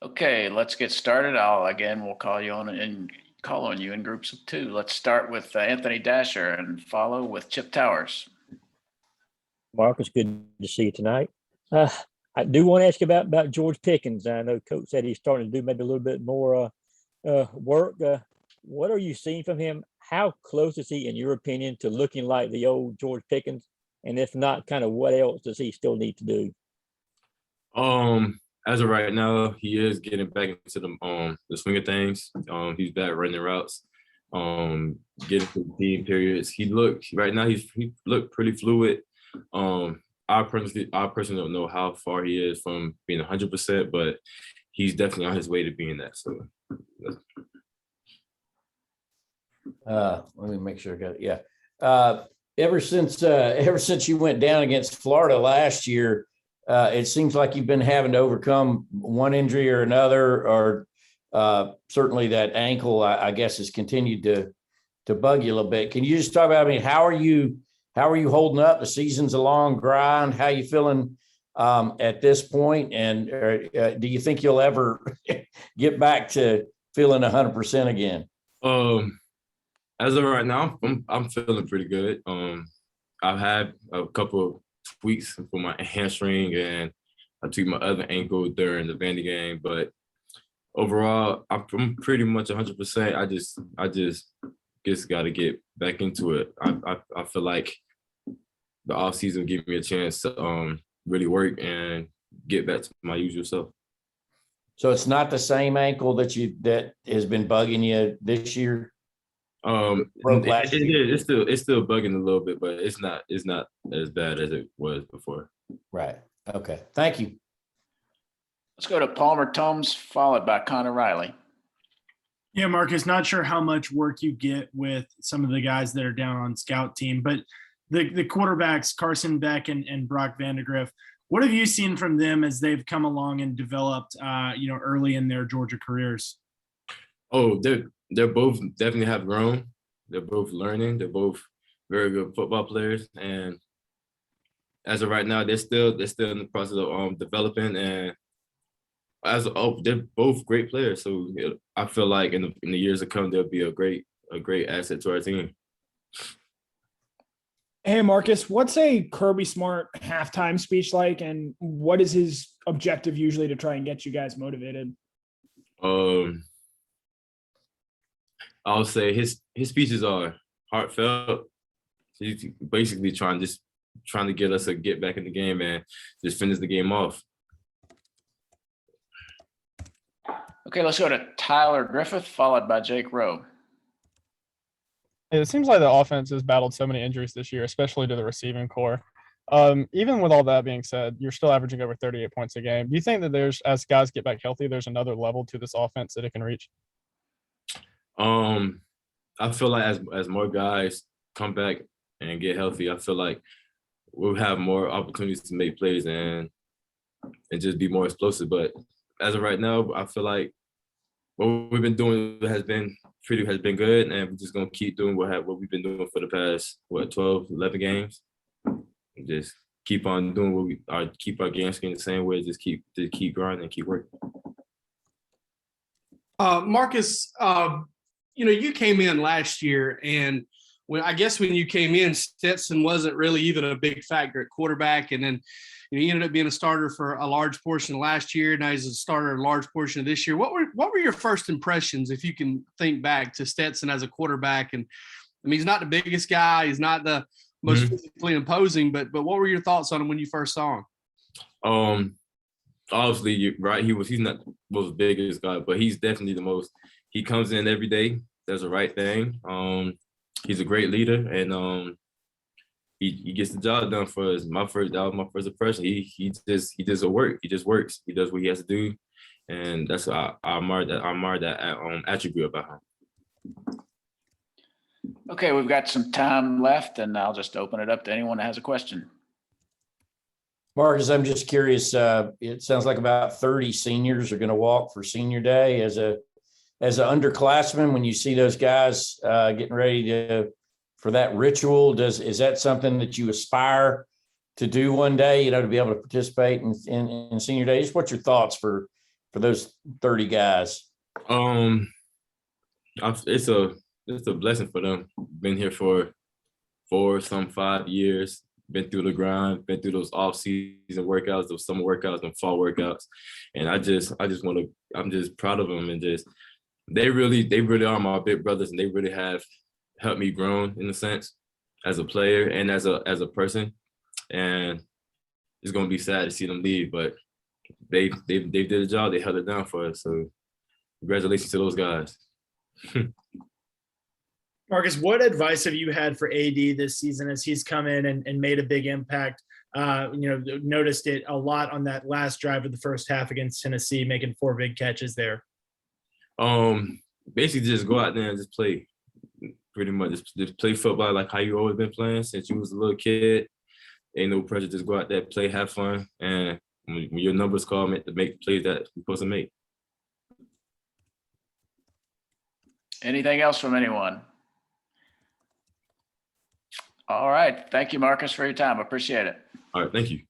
Okay, let's get started. We'll call on you in groups of two. Let's start with Anthony Dasher and follow with Chip Towers. Marcus, good to see you tonight. I do want to ask you about George Pickens. I know Coach said he's starting to do maybe a little bit more work. What are you seeing from him? How close is he, in your opinion, to looking like the old George Pickens? And if not, kind of what else does he still need to do? As of right now, he is getting back into the swing of things. He's back running routes, getting through team periods. He looked pretty fluid. I personally don't know how far he is from being 100%, but he's definitely on his way to being that. So, let me make sure I got it. Yeah. Ever since you went down against Florida last year, it seems like you've been having to overcome one injury or another, or certainly that ankle, I guess, has continued to bug you a little bit. Can you just talk about, how are you holding up? The season's a long grind. How are you feeling at this point? And do you think you'll ever get back to feeling 100% again? As of right now, I'm feeling pretty good. I've had a couple of tweaks for my hamstring, and I tweaked my other ankle during the Vandy game. But overall, I'm pretty much 100%. I just got to get back into it. I feel like the off season gave me a chance to really work and get back to my usual self. So it's not the same ankle that has been bugging you this year? It's still bugging a little bit, but it's not as bad as it was before. Right. Okay. Thank you. Let's go to Palmer Tomes, followed by Connor Riley. Yeah, Marcus, not sure how much work you get with some of the guys that are down on scout team, but the quarterbacks, Carson Beck and Brock Vandegrift, what have you seen from them as they've come along and developed, early in their Georgia careers? Oh, they're both definitely have grown. They're both learning. They're both very good football players, and as of right now, they're still in the process of developing. And they're both great players. So I feel like in the years to come, they'll be a great asset to our team. Hey, Marcus, what's a Kirby Smart halftime speech like, and what is his objective usually to try and get you guys motivated? I'll say his speeches are heartfelt. He's basically trying to get us to get back in the game and just finish the game off. Okay, let's go to Tyler Griffith, followed by Jake Rowe. It seems like the offense has battled so many injuries this year, especially to the receiving core. Even with all that being said, you're still averaging over 38 points a game. Do you think that as guys get back healthy, there's another level to this offense that it can reach? I feel like as more guys come back and get healthy, I feel like we'll have more opportunities to make plays and just be more explosive. But as of right now, I feel like what we've been doing has been good, and we're just gonna keep doing what we've been doing for the past 12, 11 games. And just keep on doing keep our game scheme the same way. Just keep grinding and keep working. Marcus, you came in last year, and when you came in, Stetson wasn't really even a big factor at quarterback, and then he ended up being a starter for a large portion of last year. Now he's a starter a large portion of this year. What were your first impressions, if you can think back, to Stetson as a quarterback? And he's not the biggest guy, he's not the most physically imposing, but what were your thoughts on him when you first saw him? Obviously, you're right. He's not the most biggest guy, but he's definitely the most. He comes in every day, does the right thing. He's a great leader, and he gets the job done for us. That was my first impression. He does the work. He just works. He does what he has to do, and that's I admire that attribute about him. Okay, we've got some time left, and I'll just open it up to anyone that has a question. Marcus, I'm just curious. It sounds like about 30 seniors are going to walk for senior day. As an underclassman, when you see those guys getting ready for that ritual, is that something that you aspire to do one day? To be able to participate in senior days. What's your thoughts for for those 30 guys? It's a blessing for them. Been here for 5 years. Been through the grind. Been through those off-season workouts, those summer workouts, and fall workouts. And I'm just proud of them, and just they really are my big brothers, and they really have helped me grow in a sense as a player and as a person. And it's gonna be sad to see them leave, but they did a job. They held it down for us. So congratulations to those guys. Marcus, what advice have you had for AD this season as he's come in and made a big impact? Noticed it a lot on that last drive of the first half against Tennessee, making 4 big catches there. Basically just go out there and just play. Pretty much just play football like how you always been playing since you was a little kid. Ain't no pressure, just go out there, play, have fun, and when your numbers call, make the plays that you're supposed to make. Anything else from anyone? All right. Thank you, Marcus, for your time. Appreciate it. All right, thank you.